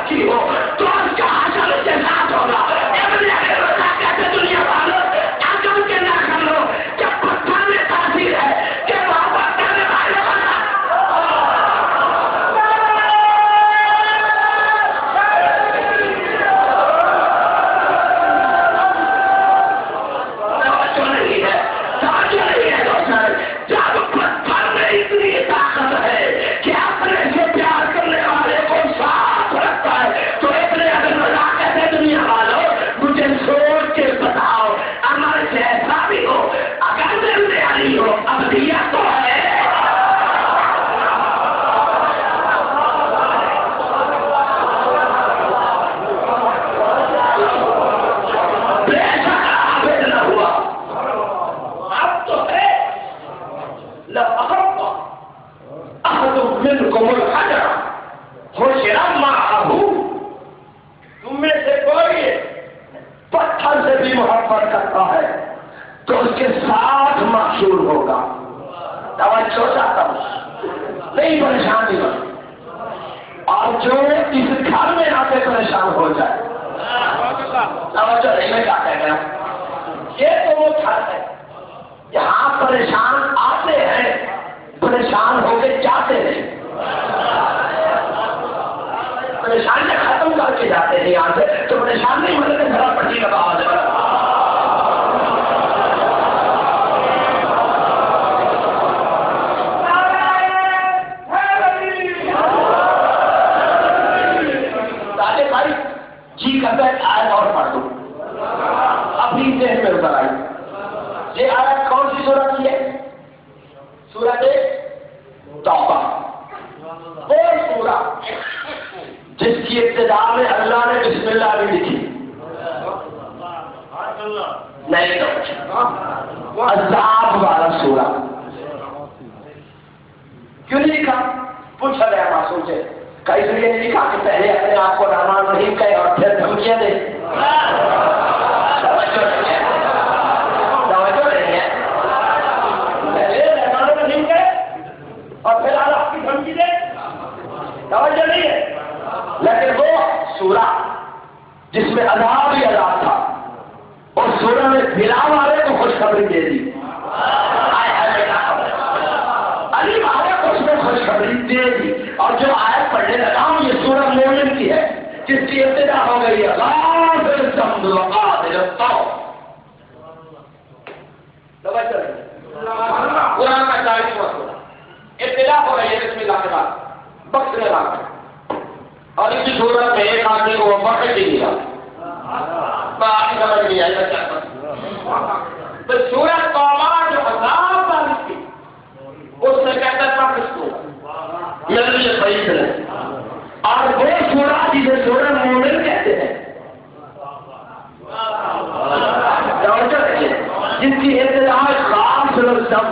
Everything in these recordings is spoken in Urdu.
رکھی ہو تو اس کا حشر اس کے ساتھ ہوگا۔ ابن ابی رضا کہتے دنیا والوں عقل کے نہ کھلو، جب پتھر میں تاثیر ہے کہ محبت کرنے والے والا توجہ نہیں ہے دوستر، جب پتھر میں اتنی طاقت ہے کہ اپنے سے پیار کرنے والے کو ساتھ رکھتا ہے، تو ابن ابی رضا کہتے دنیا والوں مجھے سوچ کے بتاؤ عمل جیسا بھی ہو اگر دل میں علی ہو ابدیت تو ہے۔ بے شک عابد نہ ہوا، اب تو ہے لو احب احد منکم الحجر حشرا معه، تم میں سے کوئی پتھر سے بھی محبت کرتا ہے تو اس کے ساتھ محشور ہوگا۔ توجہ چاہتا ہوں، نہیں پریشان نہیں ہو، اور جو اس گھر میں آ کے پریشان ہو جائے، توجہ نہیں، میں کیا کہہ گیا، یہ تو وہ گھر ہے یہاں پریشان آتے ہیں، پریشان ہو کے جاتے ہیں، پریشانیاں ختم کر کے جاتے ہیں یہاں سے، تو پریشان نہیں ہونے کے ذرا پٹی کا آواز ہے۔ راجے بھائی جی کرتا ہے آیت اور پڑھ دوں، اپنی ذہن میں اتر آئی۔ یہ آیت کون سی سورت کی ہے؟ سورت توبہ، وہ سورت جس کی ابتدا میں اللہ نے بسم اللہ بھی لکھی، نہیں تو عذاب والا سورہ کیوں نہیں لکھا؟ پوچھا گیا معصوم سے، کئی اس لیے نہیں لکھا کہ پہلے اپنے آپ کو رحمان رحیم کہے اور پھر دھمکیاں دے؟ توجہ نہیں ہے، پہلے رحمان رحیم کہے اور پھر اللہ کی دھمکی دے؟ توجہ نہیں ہے۔ لیکن وہ سورہ جس میں عذاب ہی عذاب تھا، اور سورہ میں بلا والے کو خوشخبری دے دی، علی والے کو اس میں خوشخبری دے دی، اور جو آیت پڑھنے لگا ہوں یہ سورہ مومن کی ہے جس کی ابتدا ہو گئی ہے غافر الذنب وقابل التوب۔ توجہ نہیں، قرآن کا 40واں سورہ ابتدا ہو رہی ہے بسم اللہ کے بعد بخشنے والا، اور اسی صورت میں ایک آدمی کو بخش بھی دیا، بات سمجھ نہیں آئی تو سورت توبہ جو عذاب والی تھی اس میں کہتا تھا کس کو میرے لیے صحیح ہے، اور وہ سورہ جسے سورہ مومن کہتے ہیں جن کی ابتدا غافر الذنب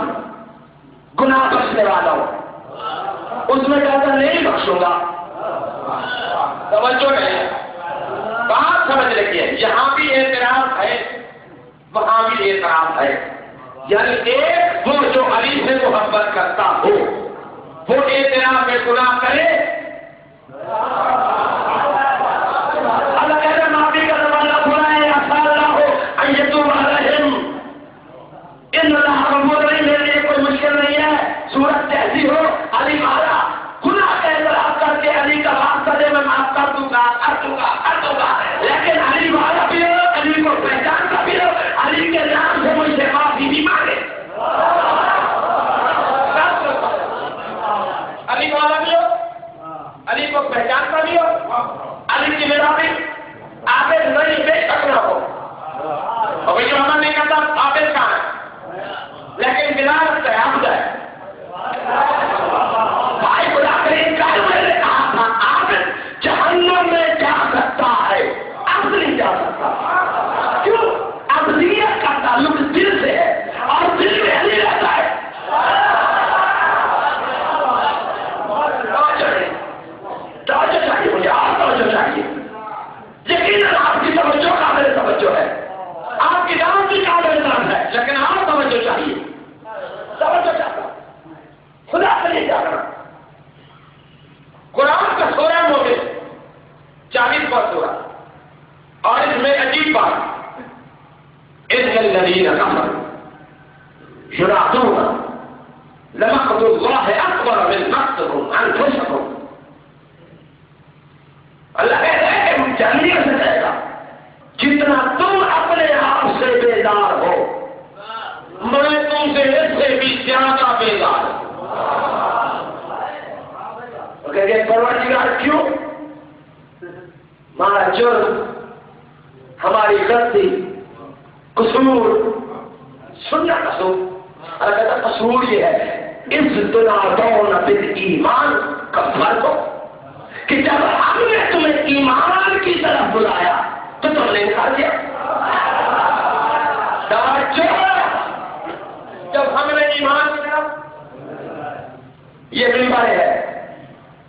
گناہ بخشنے والا ہو، اس میں کہتا نہیں بخشوں گا۔ توجہ نہیں، بات سمجھ رکھیے، یہاں بھی اعتراض ہے وہاں بھی اعتراض ہے، یعنی ایک وہ جو علی سے محبت کرتا ہو وہ اعتراف میں گناہ کرے، اللہ کہتے معافی کا زمانہ کھلا ہے، آسان نہ ہو ایتوب علیہم ان اللہ غفور رحیم، میرے لیے کوئی مشکل نہیں ہے، صورت کیسی ہو علی مارا گناہ کا اعتراف کر کے علی کا واسطہ دے میں معاف کر دوں گا، لیکن علی والا بھی ہو، علی کو پہچانتا بھی ہو، علی کے نام سے مجھ سے معافی بھی مانگے، علی والا بھی ہو، علی کو پہچانتا بھی ہو، علی کی بنا بھی عابد نہیں بے شک نہ ہو، اور بھائی جو ہمیں نہیں کہتا عابد کہاں ہے، لیکن بنا رکھتا ہے عابد ہے۔ بھائی خدا کریم کا میں نے کہا تھا عابد جہنم میں جا سکتا ہے، اب نہیں جا سکتا، کیوں؟ ابدیت کا تعلق دل سے ہے اور دل میں علی رہتا ہے۔ توجہ چاہیے مجھے، اور توجہ چاہیے، یقیناً آپ کی توجہ قابل توجہ ہے، آپ کی دعوت بھی قابل دعوت ہے، لیکن آپ توجہ چاہیے، توجہ چاہتا الذين كفروا ينادون لمقت الله اکبر من مقتكم انفسكم. اللہ کہتا ہے کہ جانیے سے کہے گا جتنا تم اپنے آپ سے بیدار ہو میں تم سے اس سے بھی زیادہ بیدار ہوں. کہ پروردگار کیوں؟ ہمارا جرم، ہماری غلطی، قصور، سننا قصور. اللہ کہتا قصور یہ ہے اس تنادون بالایمان کا فرق ہو کہ جب ہم نے تمہیں ایمان کی طرف بلایا تو تم نے انکار کیا. جب ہم نے ایمان کی طرف، یہ منبر ہے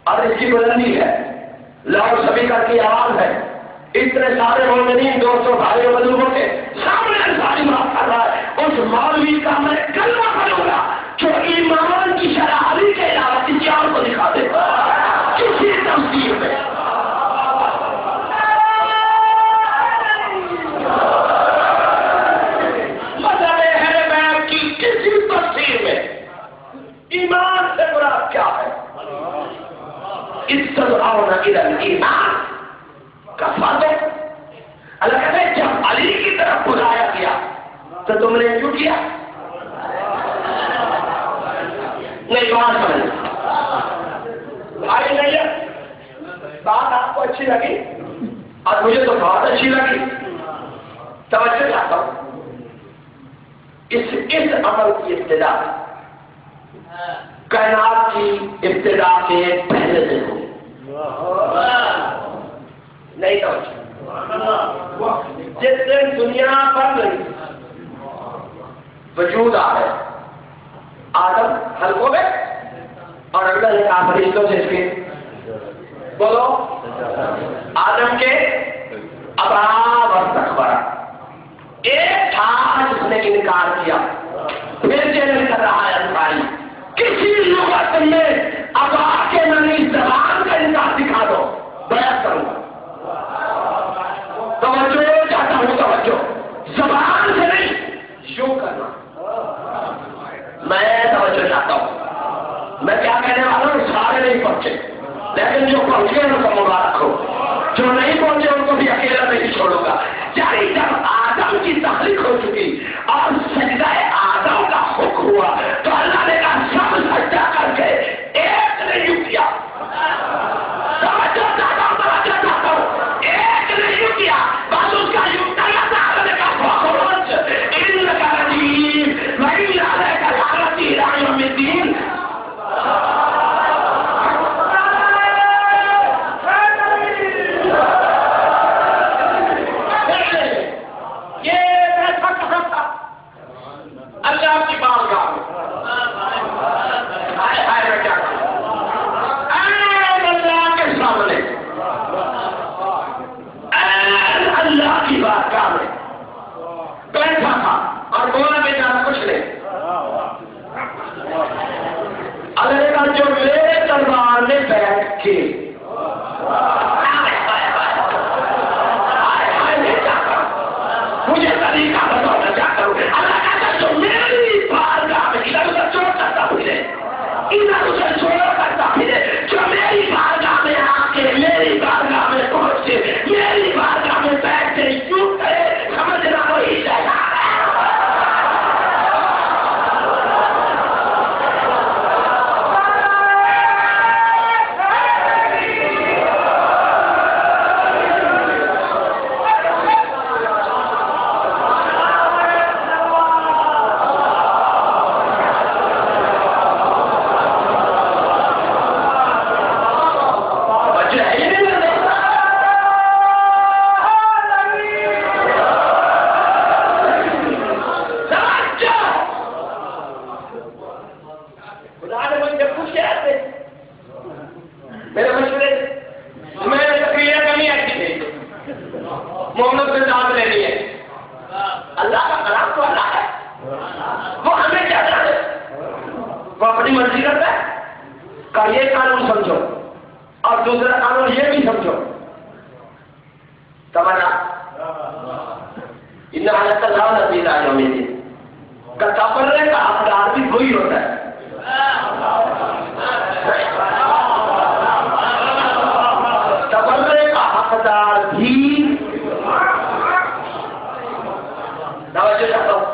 اور اس کی بلندی ہے، لاؤ سپیکر کی آواز ہے، اتنے سارے مومنین 200 بھائی بندوقوں کے سامنے ساری بات کر رہا ہے. اس مولوی کا میں کلمہ پڑھوں گا جو ایمان کی شرح کے علاوہ کسی اور کو دکھا دے کسی تفسیر میں. مطلب ہے میں کی کسی تفسیر میں ایمان سے مراد کیا ہے؟ استدعون الى الایمان کا فرق. اللہ کہتے ہیں جب علی کی طرف بلایا گیا تو تم نے کیوں کیا؟ نہیں بات سمجھ بھائی نہیں ہے. بات آپ کو اچھی لگی اور مجھے تو بہت اچھی لگی. توجہ چاہتا ہوں اس عمل کی ابتدا کائنات کی ابتدا کے پہلے دن ہوئی. نہیں توجہ جس دن دنیا پر نہیں وجود آ گئے آدم حلقوں میں اور اللہ نے کہا فرشتوں سے اس کے بولو آدم کے ابرار اور تکبر. ایک تھا جس نے انکار کیا پھر چیلنج کر رہا ہے انکاری. کسی لغت میں ابا کے نئی زبان کا انکار دکھا دو بیان کروں گا. توجہ چاہتا ہوں توجہ زبان سے نہیں یوں کرنا. میں توجہ چاہتا ہوں میں کیا کہنے والا ہوں سارے نہیں پہنچے لیکن جو پہنچے ان کو مبارک ہو، جو نہیں پہنچے ان کو بھی اکیلا نہیں چھوڑوں گا. یعنی جب آدم کی تخلیق ہو چکی اور سجدہ آدم کا حکم ہوا تو اللہ نے کہا سب سجدہ کر کے ایک نے یوں کیا. توجہ چاہتا ہوں ایک نے یوں کیا بس اس کا یوں کرنا تھا. اللہ نے کہا فخرج ان کا رجیم وہی علیہ کا لعنتی الی یوم الدین. اللہ کی بارگاہ میں میں کیا اللہ کے سامنے اللہ کی بارگاہ میں بیٹھا تھا اور بولا میں جانا کچھ نہیں. اللہ کا جو میرے دربار میں بیٹھ کے مجھے طریقہ بتانا چاہتا ہوں. اللہ کہتا جو میری بارگاہ میں ادھر ادھر چور کرتا پھرے ادھر ادھر چور کرتا پھرے جو میری بارگاہ میں آ کے میری بارگاہ میں پہنچ کے میری بارگاہ میں بیٹھ کے یوں کرے سمجھنا وہی جگہ ہے. ان حالت اللہ نبی یوم الدین کا تبرے کا حقدار بھی وہی ہوتا ہے. تبرے کا حقدار بھی توجہ چاہتا ہوں.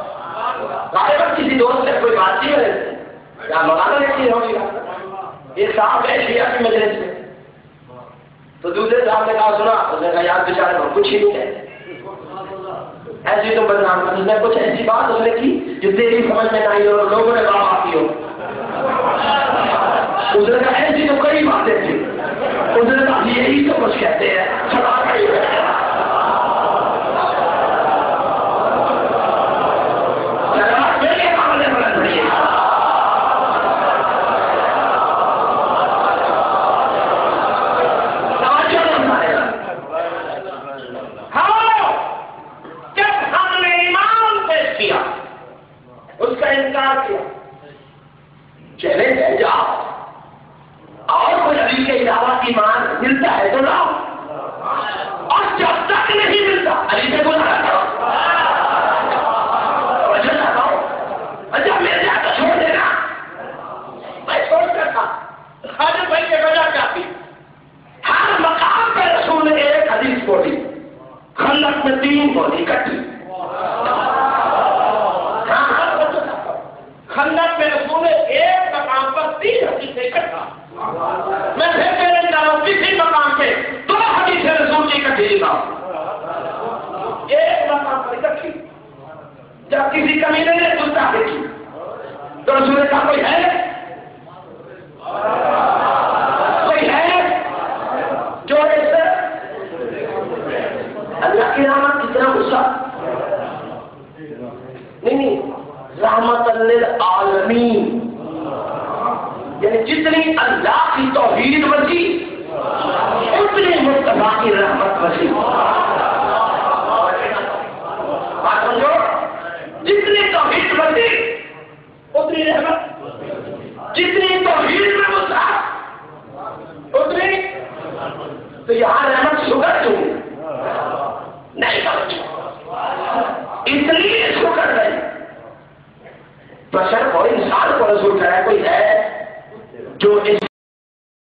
غالباً کسی دوست سے کوئی بات نہیں ہے یا مولانا نے کی ہوگی. ایک صاحب ہے شیعہ کی مجلس میں تو دوسرے صاحب نے کہا سنا, اس نے کہا یار بیچارے کو کچھ ہی نہیں ہے, ایسی تو بدنام کر. اس نے کچھ ایسی بات اس نے کی جو تیری سمجھ میں نہ آئی اور لوگوں نے کہا آتی ہو. اس نے کہا ایسی تو کئی باتیں تھی. اس نے کہا یہی تو کچھ کہتے ہیں سنا کئی ایمان ملتا ہے تو لاؤ, اور جب تک نہیں ملتا علی سے گزارا کرو. اچھا میرے جا کر چھوڑ دینا. میں سوچتا تھا خالد بھائی کی وجہ کیا تھی. ہر مقام پہ رسول نے ایک حدیث بولی, خندق میں 3 بولی کٹی. خندق میں رسول نے ایک مقام پر 3 حدیثیں اکٹھا. میں پھر کہنے جا رہا ہوں کسی مقام پہ 2 حدیث رسول کی اکٹھی لکھا, ایک مقام پر اکٹھی. جب کسی کمینے نے سنتا دیکھی تو رسول نے کہا کوئی ہے جو ایسے اللہ کی رحمت کتنا غصہ نہیں رحمت للعالمین, یعنی جتنی اللہ کی توحید وسیع اتنی مصطفیٰ کی رحمت وسیع. بات سمجھو, جتنی توحید وسیع اتنی رحمت, جتنی توحید میں وسعت اتنی. تو یہاں رحمت شکر کیوں نہیں سمجھو, اس لیے شکر نہیں. بشر کو انسان کو رسول کرا کوئی ہے جو اس